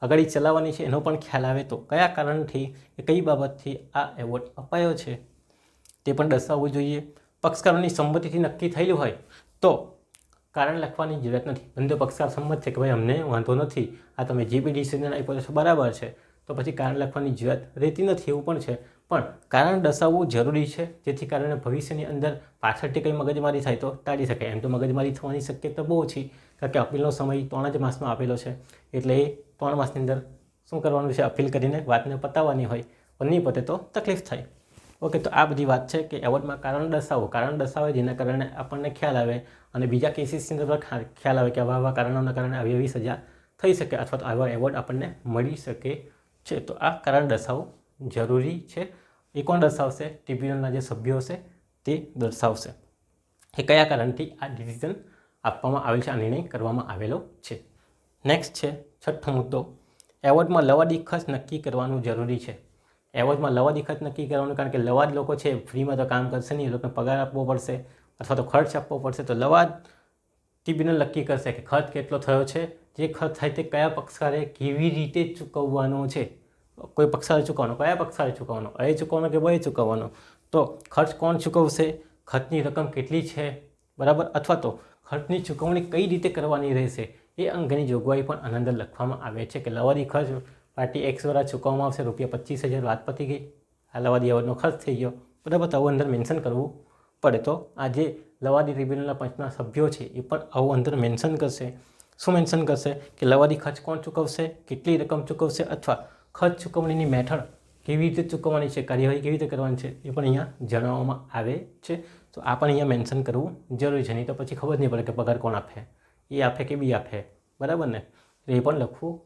આગળ ચલાવવાની છે એનો પણ ખ્યાલ આવે. તો કયા કારણથી કે કઈ બાબતથી આ એવોર્ડ અપાયો છે તે પણ દર્શાવવું જોઈએ. પક્ષકારોની સંમતિથી નક્કી થયેલું હોય તો કારણ લખવાની જરૂરત નથી. બંને પક્ષકાર સંમત છે કે ભાઈ અમને વાંધો નથી, આ તમે જે બી ડિસિઝન આપ્યો છો બરાબર છે, તો પછી કારણ લખવાની જરૂરત રહેતી નથી, એવું પણ છે. પણ કારણ દર્શાવવું જરૂરી છે, જેથી કારણે ભવિષ્યની અંદર પાછળથી કંઈ મગજમારી થાય તો ટાળી શકાય. એમ તો મગજમારી થવાની શક્યતા બહુ ઓછી, કારણ કે અપીલનો સમય 3 જ માસનો આપેલો છે, એટલે એ 3 માસની અંદર શું કરવાનું છે? અપીલ કરીને વાતને પતાવવાની હોય, પણ નહીં પતે તો તકલીફ થાય. ઓકે, તો આ બધી વાત છે કે એવોર્ડમાં કારણ દર્શાવે જેના કારણે આપણને ખ્યાલ આવે અને બીજા કેસીસની અંદર ખ્યાલ આવે કે આવા કારણોના કારણે આવી સજા થઈ શકે, અથવા તો આવા એવોર્ડ આપણને મળી શકે છે. તો આ કારણ દર્શાવવું જરૂરી છે. એ કોણ દર્શાવશે? ટ્રિબ્યુનલના જે સભ્યો હશે તે દર્શાવશે કે કયા કારણથી આ ડિસિઝન આપવામાં આવેલ છે, આ નિર્ણય કરવામાં આવેલો છે. નેક્સ્ટ છે છઠ્ઠો મુદ્દો. એવોર્ડમાં લવાદી ખર્ચ નક્કી કરવાનું જરૂરી છે. એવોર્ડમાં લવાદી ખર્ચ નક્કી કરવાનું, કારણ કે લવાદ લોકો છે ફ્રીમાં તો કામ કરશે નહીં, એ લોકોને પગાર આપવો પડશે અથવા તો ખર્ચ આપવો પડશે. તો લવાદ ટ્રિબ્યુનલ નક્કી કરશે કે ખર્ચ કેટલો થયો છે, જે ખર્ચ થાય તે કયા પક્ષકારે કેવી રીતે ચૂકવવાનો છે. કોઈ પક્ષકારે ચૂકવવાનો, કયા પક્ષકારે ચૂકવવાનો, એ ચૂકવવાનો કે બે ચૂકવવાનો, તો ખર્ચ કોણ ચૂકવશે, ખર્ચની રકમ કેટલી છે, બરાબર, અથવા તો ખર્ચની ચૂકવણી કઈ રીતે કરવાની રહેશે, એ અંગેની જોગવાઈ પણ આની અંદર લખવામાં આવે છે કે લવાદી ખર્ચ પાર્ટી એક્સ દ્વારા ચૂકવવામાં આવશે, ₹25,000, વાત પતી ગઈ, આ લવાદી એવોર્ડનો ખર્ચ થઈ ગયો, બરાબર. તો આવું અંદર મેન્શન કરવું પડે. તો આ જે લવાદી ટ્રિબ્યુનલના પંચના સભ્યો છે એ પણ આવું અંદર મેન્શન કરશે. શું મેન્શન કરશે? કે લવાદી ખર્ચ કોણ ચૂકવશે, કેટલી રકમ ચૂકવશે, અથવા ખર્ચ ચૂકવણીની મેથડ કેવી રીતે ચૂકવવાની છે, કાર્યવાહી કેવી રીતે કરવાની છે, એ પણ અહીંયા જણાવવામાં આવે છે. તો આ પણ અહીંયા મેન્શન કરવું જરૂરી છે, નહીં તો પછી ખબર નહીં પડે કે પગાર કોણ આપે, એ આપે કે બી આપે, બરાબર ને. એ પણ લખવું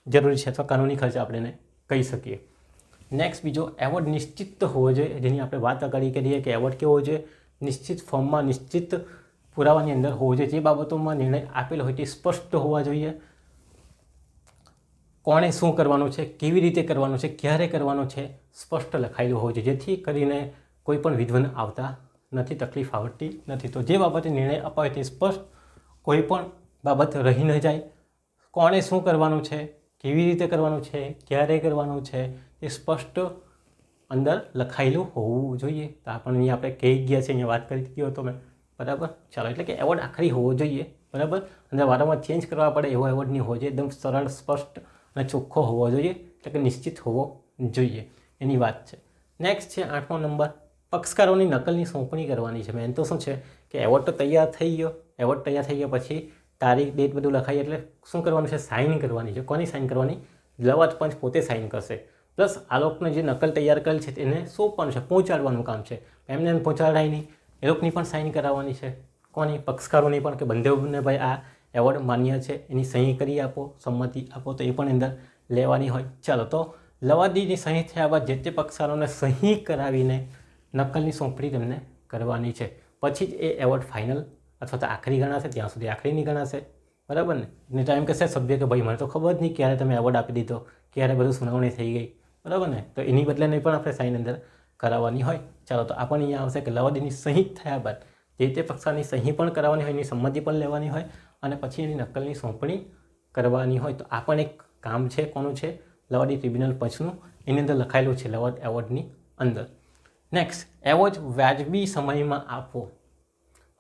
જરૂરી છે, અથવા કાનૂની ખર્ચ આપણે કહી શકીએ. નેક્સ્ટ બીજો, એવોર્ડ નિશ્ચિત હોવો જોઈએ, જેની આપણે વાત આગળ કરીએ કે એવોર્ડ કેવો હોવો જોઈએ? નિશ્ચિત ફોર્મમાં, નિશ્ચિત પુરાવાની અંદર હોવો જોઈએ. જે બાબતોમાં નિર્ણય આપેલો હોય તે સ્પષ્ટ હોવા જોઈએ. કોણે શું કરવાનું છે, કેવી રીતે કરવાનું છે, ક્યારે કરવાનું છે, સ્પષ્ટ લખાયેલું હોવું જોઈએ, જેથી કરીને કોઈ પણ વિધ્વન આવતા નથી, તકલીફ આવતી નથી. તો જે બાબતે નિર્ણય અપાય તે સ્પષ્ટ, કોઈ પણ બાબત રહી ન જાય, કોણે શું કરવાનું છે, કેવી રીતે કરવાનું છે, ક્યારે કરવાનું છે, એ સ્પષ્ટ અંદર લખાયેલું હોવું જોઈએ. તો આપણને અહીંયા આપણે કહી ગયા છે, અહીંયા વાત કરી ગયો હતો મેં, બરાબર. ચાલો, એટલે કે એવોર્ડ આખરી હોવો જોઈએ, બરાબર. અને વારંવાર ચેન્જ કરવા પડે એવો એવોર્ડ નહીં હોવો જોઈએ, એકદમ સરળ, સ્પષ્ટ અને ચોખ્ખો હોવો જોઈએ, એટલે કે નિશ્ચિત હોવો જોઈએ, એની વાત છે. નેક્સ્ટ છે 8મો નંબર, પક્ષકારોની નકલની સોંપણી કરવાની છે. મેન તો શું છે કે એવોર્ડ તો તૈયાર થઈ ગયો, એવોર્ડ તૈયાર થઈ ગયા પછી તારીખ, ડેટ બધું લખાય એટલે શું કરવાનું છે, સાઇન કરવાની છે. કોની સાઇન કરવાની? લવાદ પંચ પોતે સાઇન કરશે. પ્લસ આ લોકોને જે નકલ તૈયાર કરેલ છે તેને સોંપવાનું છે, પહોંચાડવાનું કામ છે. એમને પહોંચાડાય નહીં, એ લોકોની પણ સાઇન કરાવવાની છે. કોની? પક્ષકારોની પણ, કે બંને ભાઈ આ એવોર્ડ માન્ય છે, એની સહી કરી આપો, સંમતિ આપો, તો એ પણ અંદર લેવાની હોય. ચાલો, તો લવાદીની સહી થયા બાદ જે તે પક્ષકારોને સહી કરાવીને નકલની સોંપણી તેમને કરવાની છે. પછી જ એ એવોર્ડ ફાઇનલ અથવા તો આખરી ગણાશે, ત્યાં સુધી આખરી નહીં ગણાશે, બરાબર ને. ને ટાઈમ કહેશે સભ્ય કે ભાઈ મને તો ખબર જ નહીં ક્યારે તમે એવોર્ડ આપી દીધો, ક્યારે બધું સુનાવણી થઈ ગઈ, બરાબર ને. તો એની બદલે નહીં પણ આપણે સાઇન અંદર કરાવવાની હોય. ચાલો, તો આપણને અહીંયા આવશે કે લવાદીની સહી થયા બાદ જે તે પક્ષની સહી પણ કરાવવાની હોય, એની સંમતિ પણ લેવાની હોય, અને પછી એની નકલની સોંપણી કરવાની હોય. તો આ પણ એક કામ છે, કોનું છે? લવાદી ટ્રિબ્યુનલ પંચનું. એની અંદર લખાયેલું છે લવાદ એવોર્ડની અંદર. નેક્સ્ટ, એવોર્ડ વ્યાજબી સમયમાં આપવો,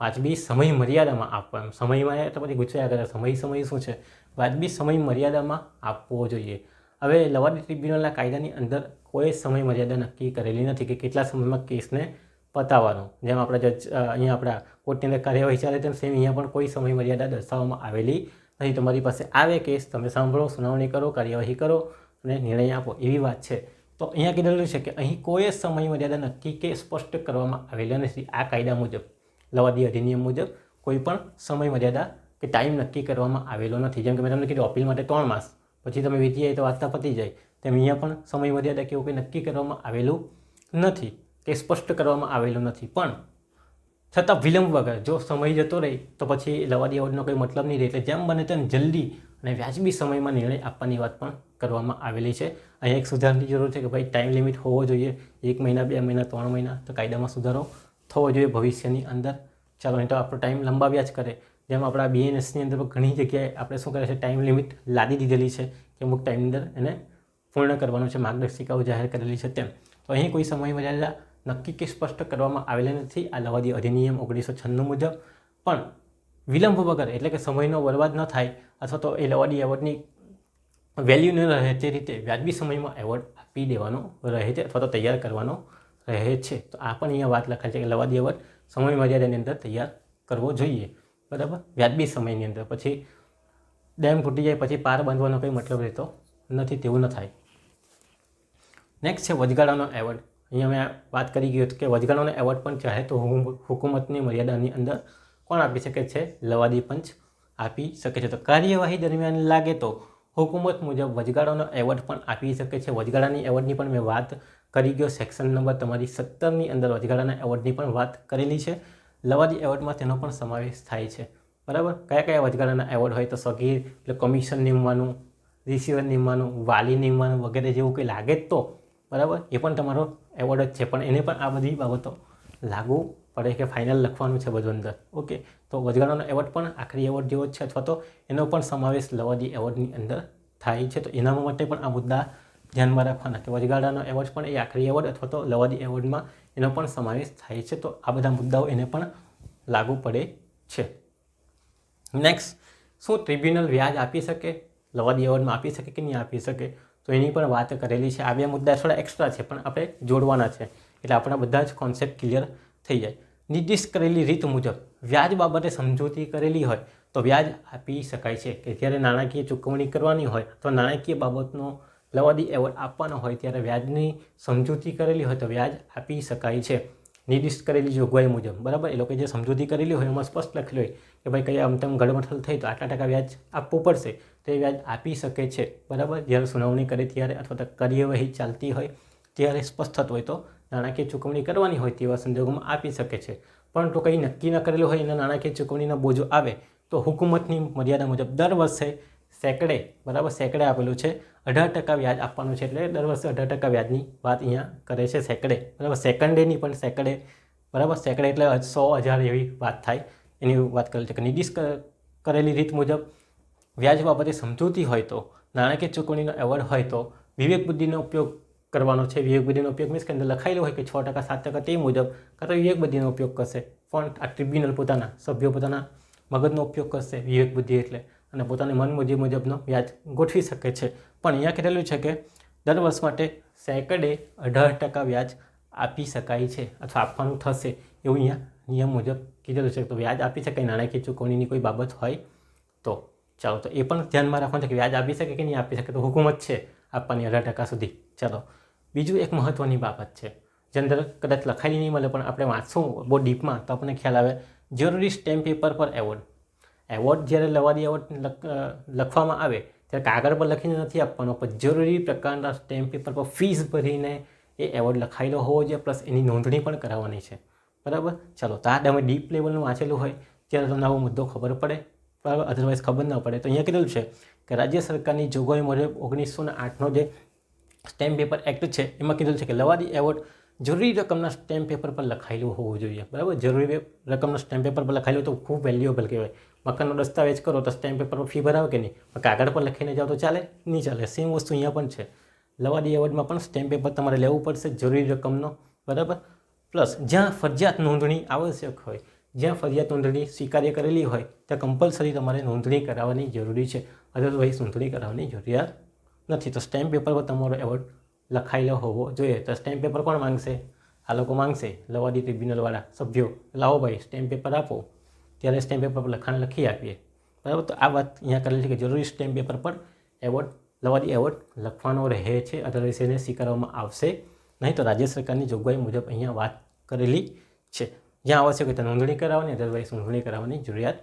વાજબી સમય મર્યાદામાં આપવો. એમ સમયમાં તો પછી ગુચવાયા કરે, સમય શું છે? વાજબી સમય મર્યાદામાં આપવો જોઈએ. હવે લવાદી ટ્રિબ્યુનલના કાયદાની અંદર કોઈ સમય મર્યાદા નક્કી કરેલી નથી કે કેટલા સમયમાં કેસને પતાવવાનો. જેમ આપણા જજ અહીંયા આપણા કોર્ટની અંદર કાર્યવાહી ચાલે તેમ સેમ અહીંયા પણ કોઈ સમય મર્યાદા દર્શાવવામાં આવેલી નથી. તમારી પાસે આવે કેસ, તમે સાંભળો, સુનાવણી કરો, કાર્યવાહી કરો અને નિર્ણય આપો, એવી વાત છે. તો અહીંયા કીધેલું છે કે અહીં કોઈ સમય મર્યાદા નક્કી કે સ્પષ્ટ કરવામાં આવેલા નથી. આ કાયદા મુજબ, લવાદી અધિનિયમ મુજબ કોઈ પણ સમય મર્યાદા કે ટાઈમ નક્કી કરવામાં આવેલો નથી. જેમ કે મેં તમને કીધું અપીલ માટે 3 માસ, પછી તમે વીતી જાય તો વાર્તા પતી જાય, તેમ અહીંયા પણ સમય મર્યાદા કે એવું કંઈ નક્કી કરવામાં આવેલું નથી કે સ્પષ્ટ કરવામાં આવેલું નથી. પણ છતાં વિલંબ વગર જો સમય જતો રહે તો પછી લવાદી એવોર્ડનો કોઈ મતલબ નહીં રહે. એટલે જેમ બને તેમ જલ્દી અને વ્યાજબી સમયમાં નિર્ણય આપવાની વાત પણ કરવામાં આવેલી છે. અહીંયા એક સુધારની જરૂર છે કે ભાઈ ટાઈમ લિમિટ હોવો જોઈએ, 1 મહિના, 2 મહિના, 3 મહિના. તો કાયદામાં સુધારો થવો જોઈએ ભવિષ્યની અંદર. ચાલો, નહીં તો આપણો ટાઈમ લંબાવ્યા જ કરે. જેમ આપણા BNSની અંદર ઘણી જગ્યાએ આપણે શું કરે છે, ટાઈમ લિમિટ લાદી દીધેલી છે કે અમુક ટાઈમની અંદર એને પૂર્ણ કરવાનું છે, માર્ગદર્શિકાઓ જાહેર કરેલી છે તેમ. તો અહીં કોઈ સમય મર્યાદા નક્કી કે સ્પષ્ટ કરવામાં આવેલી નથી આ લવાદી અધિનિયમ 1996 મુજબ. પણ વિલંબ વગર, એટલે કે સમયનો બરબાદ ન થાય અથવા તો એ લવાદી એવોર્ડની વેલ્યુ ન રહે તે રીતે વ્યાજબી સમયમાં એવોર્ડ આપી દેવાનો રહે છે અથવા તો તૈયાર કરવાનો રહે છે. તો આ પણ અહીંયા વાત લખાય છે કે લવાદી એવોર્ડ સમય મર્યાદાની અંદર તૈયાર કરવો જોઈએ, બરાબર, વ્યાજબી સમયની અંદર. પછી ડેમ તૂટી જાય પછી પાર બાંધવાનો કંઈ મતલબ રહેતો નથી, તેવું ન થાય. નેક્સ્ટ છે વચગાળાનો એવોર્ડ. અહીંયા મેં વાત કરી ગઈ કે વચગાળાનો એવોર્ડ પણ ચાહે તો હુકુમતની મર્યાદાની અંદર કોણ આપી શકે છે? લવાદી પંચ આપી શકે છે. તો કાર્યવાહી દરમિયાન લાગે તો હુકુમત મુજબ વચગાળાનો એવોર્ડ પણ આપી શકે છે. વચગાળાની એવોર્ડની પણ મેં વાત કરી ગયો, સેક્શન નંબર તમારી 17ની અંદર વચગાળાના એવોર્ડની પણ વાત કરેલી છે. લવાદી એવોર્ડમાં તેનો પણ સમાવેશ થાય છે, બરાબર. કયા કયા વચગાળાના એવોર્ડ હોય? તો સગીર એટલે કમિશન નિમવાનું, રિસીવર નિમવાનું, વાલી નિમવાનું વગેરે જેવું કંઈ લાગે તો, બરાબર, એ પણ તમારો એવોર્ડ જ છે. પણ એને પણ આ બધી બાબતો લાગુ પડે કે ફાઇનલ લખવાનું છે બધું અંદર, ઓકે. તો વચગાળાનો એવોર્ડ પણ આખરી એવોર્ડ જેવો જ છે અથવા તો એનો પણ સમાવેશ લવાદી એવોર્ડની અંદર થાય છે. તો એના માટે પણ આ મુદ્દા ધ્યાનમાં રાખવાના કે વચગાળાનો એવોર્ડ પણ એ આખરી એવોર્ડ અથવા તો લવાદી એવોર્ડમાં એનો પણ સમાવેશ થાય છે. તો આ બધા મુદ્દાઓ એને પણ લાગુ પડે છે. નેક્સ્ટ, શું ટ્રિબ્યુનલ વ્યાજ આપી શકે? લવાદી એવોર્ડમાં આપી શકે કે નહીં આપી શકે? તો એની પણ વાત કરેલી છે. આ બે મુદ્દા થોડા એક્સ્ટ્રા છે પણ આપણે જોડવાના છે એટલે આપણા બધા જ કોન્સેપ્ટ ક્લિયર થઈ જાય. નિર્દિષ્ટ કરેલી રીત મુજબ વ્યાજ બાબતે સમજૂતી કરેલી હોય તો વ્યાજ આપી શકાય છે. કે જ્યારે નાણાકીય ચૂકવણી કરવાની હોય તો નાણાકીય બાબતનો લવાદી એવોર્ડ આપવાનો હોય ત્યારે વ્યાજની સમજૂતી કરેલી હોય તો વ્યાજ આપી શકાય છે નિર્દિષ્ટ કરેલી જોગવાઈ મુજબ, બરાબર. એ લોકો જે સમજૂતી કરેલી હોય એમાં સ્પષ્ટ લખેલું હોય કે ભાઈ કયા આમ ગડમથલ થઈ તો આટલા ટકા વ્યાજ આપવું પડશે, તો એ વ્યાજ આપી શકે છે, બરાબર. જ્યારે સુનાવણી કરે ત્યારે અથવા તો કાર્યવાહી ચાલતી હોય ત્યારે સ્પષ્ટ થતું હોય તો નાણાકીય ચૂકવણી કરવાની હોય તેવા સંજોગોમાં આપી શકે છે. પરંતુ કંઈ નક્કી ન કરેલું હોય એના નાણાકીય ચૂકવણીનો બોજો આવે તો હુકુમતની મર્યાદા મુજબ દર વર્ષે સેકડે, બરાબર, સેકડે આપેલું છે 18% વ્યાજ આપવાનું છે, એટલે દર વર્ષે 18% વ્યાજની વાત અહીંયા કરે છે સેકડે, બરાબર, સેકન્ડેની પણ સેકડે, બરાબર, સેકડે એટલે 100,000 એવી વાત થાય, એની વાત કરેલી છે કે નિર્દિષ્ટ કરેલી રીત મુજબ વ્યાજ બાબતે સમજૂતી હોય તો નાણાકીય ચૂકવણીનો એવોર્ડ હોય તો વિવેક બુદ્ધિનો ઉપયોગ કરવાનો છે. વિવેક બુદ્ધિનો ઉપયોગ મીન્સ કે અંદર લખાયેલું હોય કે 6%, 7% તે મુજબ કાં તો વિવેક બુદ્ધિનો ઉપયોગ કરશે. પણ આ ટ્રિબ્યુનલ પોતાના સભ્યો પોતાના મગજનો ઉપયોગ કરશે વિવેક બુદ્ધિ એટલે, અને પોતાની મન મુજબનો વ્યાજ ગોઠવી શકે છે. પણ અહીંયા કહેલું છે કે દર વર્ષ માટે સેકડે 18% વ્યાજ આપી શકાય છે અથવા આપવાનું થશે એવું અહીંયા નિયમ મુજબ કીધેલું છે. તો વ્યાજ આપી શકાય નાણાકીય ચૂકવણીની કોઈ બાબત હોય તો. ચાલો, તો એ પણ ધ્યાનમાં રાખવાનું છે કે વ્યાજ આપી શકે કે નહીં આપી શકે, તો હુકુમત છે આપવાની 18% સુધી. ચાલો, બીજું એક મહત્ત્વની બાબત છે જે અંદર કદાચ લખાયેલી નહીં મળે પણ આપણે વાંચશું બહુ ડીપમાં તો આપણને ખ્યાલ આવે. જરૂરી સ્ટેમ્પ પેપર પર એવોર્ડ. એવોર્ડ જ્યારે લવાદી એવોર્ડ લખવામાં આવે ત્યારે કાગળ પર લખીને નથી આપવાનો, પણ જરૂરી પ્રકારના સ્ટેમ્પ પેપર પર ફીસ ભરીને એ એવોર્ડ લખાયેલો હોવો જોઈએ, પ્લસ એની નોંધણી પણ કરાવવાની છે, બરાબર. ચાલો, તો આ તમે ડીપ લેવલનું વાંચેલું હોય ત્યારે તમને આવો મુદ્દો ખબર પડે, બરાબર, અધરવાઇઝ ખબર ન પડે. તો અહીંયા કીધેલું છે કે રાજ્ય સરકારની જોગવાઈ મુજબ 1908નો જે સ્ટેમ્પ પેપર એક્ટ છે એમાં કીધેલું છે કે લવાદી એવોર્ડ જરૂરી રકમના સ્ટેમ્પ પેપર પર લખાયેલું હોવું જોઈએ, બરાબર. જરૂરી રકમના સ્ટેમ્પ પેપર પર લખાયેલું તો ખૂબ વેલ્યુએબલ કહેવાય. મકાનનો દસ્તાવેજ કરો તો સ્ટેમ્પ પેપર પર ફી ભરાવે કે નહીં, પણ કાગળ પર લખીને જાઓ તો ચાલે નહીં ચાલે. સેમ વસ્તુ અહીંયા પણ છે. લવાદી એવોર્ડમાં પણ સ્ટેમ્પ પેપર તમારે લેવું પડશે જરૂરી રકમનો, બરાબર. પ્લસ જ્યાં ફરજિયાત નોંધણી આવશ્યક હોય, જ્યાં ફરજિયાત નોંધણી સ્વીકાર્ય કરેલી હોય ત્યાં કમ્પલસરી તમારે નોંધણી કરાવવાની જરૂરી છે, અદરવાઇઝ નોંધણી કરાવવાની જરૂરિયાત નથી. તો સ્ટેમ્પ પેપર પર તમારો એવોર્ડ લખાયેલો હોવો જોઈએ. તો સ્ટેમ્પ પેપર કોણ માંગશે? આ લોકો માંગશે, લવાદી ટ્રિબ્યુનલવાળા સભ્યો. લાવો ભાઈ સ્ટેમ્પ પેપર આપો, ત્યારે સ્ટેમ્પ પેપર પર લખાણ લખી આપીએ, બરાબર. તો આ વાત અહીંયા કરેલી છે કે જરૂરી સ્ટેમ્પ પેપર પર એવોર્ડ, લવાદી એવોર્ડ લખવાનો રહે છે, અદરવાઇઝ એને સ્વીકારવામાં આવશે નહીં. તો રાજ્ય સરકારની જોગવાઈ મુજબ અહીંયા વાત કરેલી છે. જ્યાં આવશ્યક હોય ત્યાં નોંધણી કરાવવાની, અદરવાઇઝ નોંધણી કરાવવાની જરૂરિયાત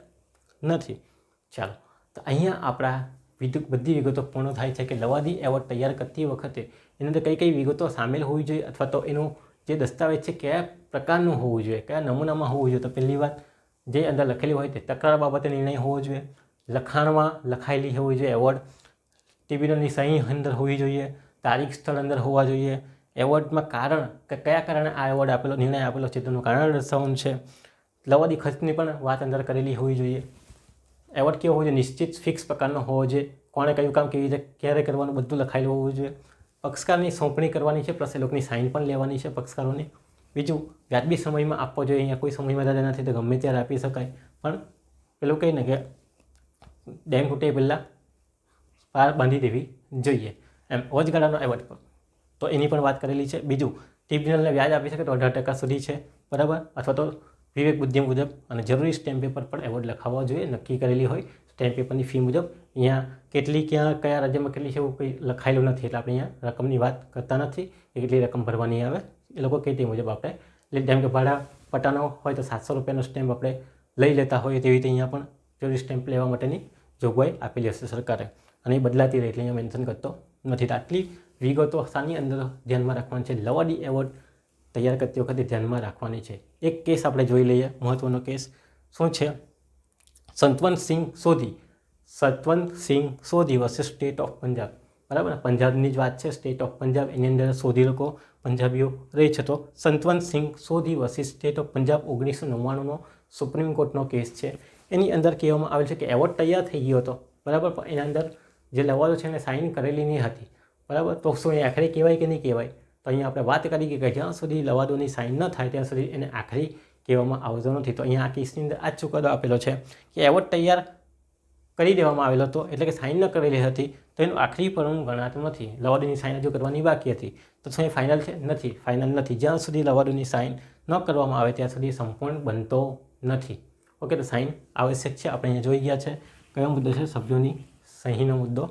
નથી. ચાલો, તો અહીંયા આપણા બધી વિગતો પૂર્ણ થાય છે કે લવાદી એવોર્ડ તૈયાર કરતી વખતે એની અંદર કઈ કઈ વિગતો સામેલ હોવી જોઈએ, અથવા તો એનું જે દસ્તાવેજ છે કયા પ્રકારનું હોવું જોઈએ, કયા નમૂનામાં હોવું જોઈએ. તો પહેલી વાત, જે અંદર લખેલી હોય તે તકરાર બાબતે નિર્ણય હોવો જોઈએ, લખાણમાં લખાયેલી હોવી જોઈએ એવોર્ડ, ટ્રિબ્યુનલની સહી અંદર હોવી જોઈએ, તારીખ સ્થળ અંદર હોવા જોઈએ, એવોર્ડમાં કારણ કે કયા કારણે આ એવોર્ડ આપેલો, નિર્ણય આપેલો છે તેનું કારણ દર્શાવવાનું છે, લવાદી ખર્ચની પણ વાત અંદર કરેલી હોવી જોઈએ. એવોર્ડ કેવો હોવો જોઈએ? નિશ્ચિત ફિક્સ પ્રકારનો હોવો જોઈએ, કોણે કયું કામ કેવી રીતે ક્યારે કરવાનું બધું લખાયેલું હોવું જોઈએ. પક્ષકારની સોંપણી કરવાની છે, પ્લસ એ લોકોની સાઇન પણ લેવાની છે પક્ષકારોની. બીજું, વ્યાજબી સમયમાં આપવો જોઈએ. અહીંયા કોઈ સમય મર્યાદા નથી, તો ગમે ત્યારે આપી શકાય, પણ પેલું કહીને કે ડેમ તૂટે પહેલાં પાર બાંધી દેવી જોઈએ એમ. વચગાળાનો એવોર્ડ પર તો એની પણ વાત કરેલી છે. બીજું, ટ્રિબ્યુનલને વ્યાજ આપી શકે તો 18% સુધી છે, બરાબર, અથવા તો વિવેક બુદ્ધિ મુજબ, અને જરૂરી સ્ટેમ્પ પેપર પર એવોર્ડ લખાવવા જોઈએ નક્કી કરેલી હોય સ્ટેમ્પ પેપરની ફી મુજબ. અહીંયા કેટલી ક્યાં કયા રાજ્યમાં કેટલી છે એવું કંઈ લખાયેલું નથી, એટલે આપણે અહીંયા રકમની વાત કરતા નથી કે કેટલી રકમ ભરવાની આવે. એ લોકો કહે તે મુજબ આપણે, જેમ કે ભાડા પટ્ટાનો હોય તો 700 રૂપિયાનો સ્ટેમ્પ આપણે લઈ લેતા હોઈએ, તેવી રીતે અહીંયા પણ જરૂરી સ્ટેમ્પ લેવા માટેની જોગવાઈ આપેલી હશે સરકારે, અને એ બદલાતી રહે એટલે અહીંયા મેન્શન કરતો નથી. તો આટલી વિગતો શાની અંદર ધ્યાનમાં રાખવાની છે? લવાદી એવોર્ડ તૈયાર કરતી વખતે ધ્યાનમાં રાખવાની છે. એક કેસ આપણે જોઈ લઈએ, મહત્ત્વનો કેસ શું છે? સતવંતસિંહ સોધી વર્સિસ સ્ટેટ ઓફ પંજાબ, બરાબર. પંજાબની જ વાત છે, સ્ટેટ ઓફ પંજાબ, એની અંદર સોધી લોકો પંજાબીઓ રહે છે. તો સતવંતસિંહ સોધી versus state of Punjab 1999નો supreme કોર્ટનો case છે. એની અંદર કહેવામાં આવેલ છે કે એવોર્ડ તૈયાર થઈ ગયો હતો, બરાબર, પણ એના અંદર જે લવાદો છે એને સાઇન કરેલી નહીં હતી, બરાબર. તો શું એ આખરી કહેવાય કે નહીં કહેવાય? તો અહીંયા આપણે વાત કરી કે જ્યાં સુધી લવાદોની સાઇન ન થાય ત્યાં સુધી એને આખરી કહેવામાં આવતો નથી. તો અહીંયા આ કેસની અંદર આ જ ચુકાદો આપેલો છે કે એવોર્ડ તૈયાર કરી દેવામાં આવેલો હતો, એટલે કે સાઇન ન કરેલી હતી, તો એનું આખરી પણ ગણાતું નથી. લવાદોની સાઇન હજુ કરવાની બાકી હતી, તો શું એ ફાઇનલ છે? નથી, ફાઇનલ નથી. જ્યાં સુધી લવાદોની સાઇન ન કરવામાં આવે ત્યાં સુધી સંપૂર્ણ બનતો નથી. ઓકે, તો સાઇન આવશ્યક છે. આપણે અહીંયા જોઈ ગયા છે કયો મુદ્દો છે? સભ્યોની સહીનો મુદ્દો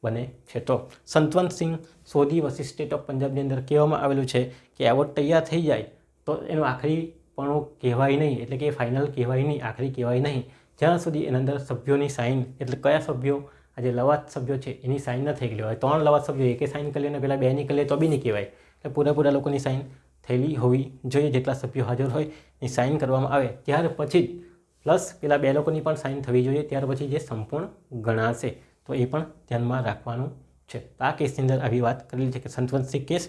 બને છે. તો સતવંતસિંહ સોધી વર્સિસ સ્ટેટ ઓફ પંજાબની અંદર કહેવામાં આવેલું છે કે એવોર્ડ તૈયાર થઈ જાય તો એનું આખરી પણ કહેવાય નહીં, એટલે કે ફાઇનલ કહેવાય નહીં, આખરી કહેવાય નહીં, જ્યાં સુધી એના અંદર સભ્યોની સાઇન, એટલે કયા સભ્યો, આ જે લવાદ સભ્યો છે એની સાઇન ન થયેલી હોય. 3 લવાદ સભ્યો એકે સાઇન કરી લે અને પેલા 2 ની કરી લે તો બી નહીં કહેવાય. એટલે પૂરેપૂરા લોકોની સાઇન થયેલી હોવી જોઈએ. જેટલા સભ્યો હાજર હોય એ સાઇન કરવામાં આવે ત્યાર પછી જ, પ્લસ પેલા 2 લોકોની પણ સાઇન થવી જોઈએ, ત્યાર પછી જે સંપૂર્ણ ગણાશે. તો એ પણ ધ્યાનમાં રાખવાનું છે. તો આ કેસની અંદર આવી વાત કરેલી છે કે સંતવંશી કેસ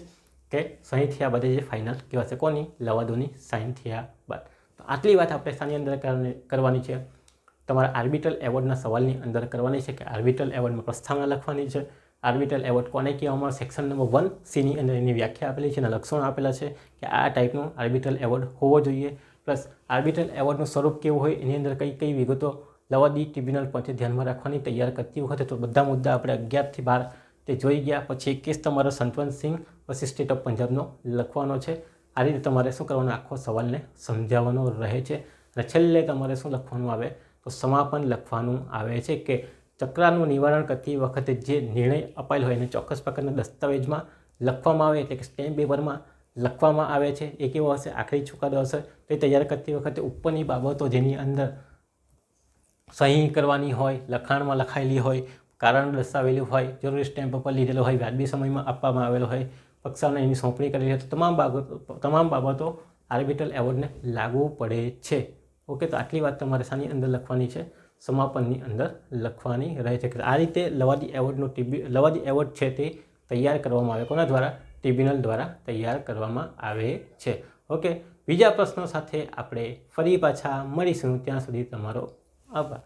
કે સહી થયા બાદ જે ફાઇનલ કહેવાશે કોની? લવાદોની સાઇન થયા બાદ. તો આટલી વાત આપણે શાની અંદર કરવાની છે? તમારા આર્બિટ્રલ એવોર્ડના સવાલની અંદર કરવાની છે કે આર્બિટ્રલ એવોર્ડમાં પ્રસ્તાવના લખવાની છે. આર્બિટ્રલ એવોર્ડ કોને કહેવામાં? સેક્શન નંબર 1C ની અંદર એની વ્યાખ્યા આપેલી છે અને લક્ષણો આપેલા છે કે આ ટાઈપનું આર્બિટ્રલ એવોર્ડ હોવો જોઈએ. પ્લસ આર્બિટ્રલ એવોર્ડનું સ્વરૂપ કેવું હોય, એની અંદર કઈ કઈ વિગતો લવાદી ટ્રિબ્યુનલ પહોંચે ધ્યાનમાં રાખવાની તૈયાર કરતી વખતે. તો બધા મુદ્દા આપણે 11 થી 12 તે જોઈ ગયા. પછી એક કેસ તમારો સંતવંતસિંહ પછી સ્ટેટ ઓફ પંજાબનો લખવાનો છે. આ રીતે તમારે શું કરવાનું? આખો સવાલને સમજાવવાનો રહે છે. અને છેલ્લે તમારે શું લખવાનું આવે? તો સમાપન લખવાનું આવે છે કે ચક્રાનું નિવારણ કરતી વખતે જે નિર્ણય અપાયેલ હોય એને ચોક્કસ પ્રકારના દસ્તાવેજમાં લખવામાં આવે, એટલે કે સ્ટેમ્પ પેપરમાં લખવામાં આવે છે. એ કેવો હશે? આખરી ચુકાદો હશે. તો એ તૈયાર કરતી વખતે ઉપરની બાબતો જેની અંદર સહી કરવાની હોય, લખાણમાં લખાયેલી હોય, કારણ દર્શાવેલું હોય, જરૂરી સ્ટેમ્પ પર લીધેલો હોય, વ્યાજબી સમયમાં આપવામાં આવેલો હોય, પક્ષાને એની સોંપણી કરેલી હોય, તો તમામ બાબતો આર્બિટ્રલ એવોર્ડને લાગુ પડે છે. ઓકે, તો આટલી વાત તમારે શાની અંદર લખવાની છે? સમાપનની અંદર લખવાની રહે છે. આ રીતે લવાદી એવોર્ડ છે તે તૈયાર કરવામાં આવે. કોના દ્વારા? ટ્રિબ્યુનલ દ્વારા તૈયાર કરવામાં આવે છે. ઓકે, બીજા પ્રશ્નો સાથે આપણે ફરી પાછા મળીશું. ત્યાં સુધી તમારો આભાર.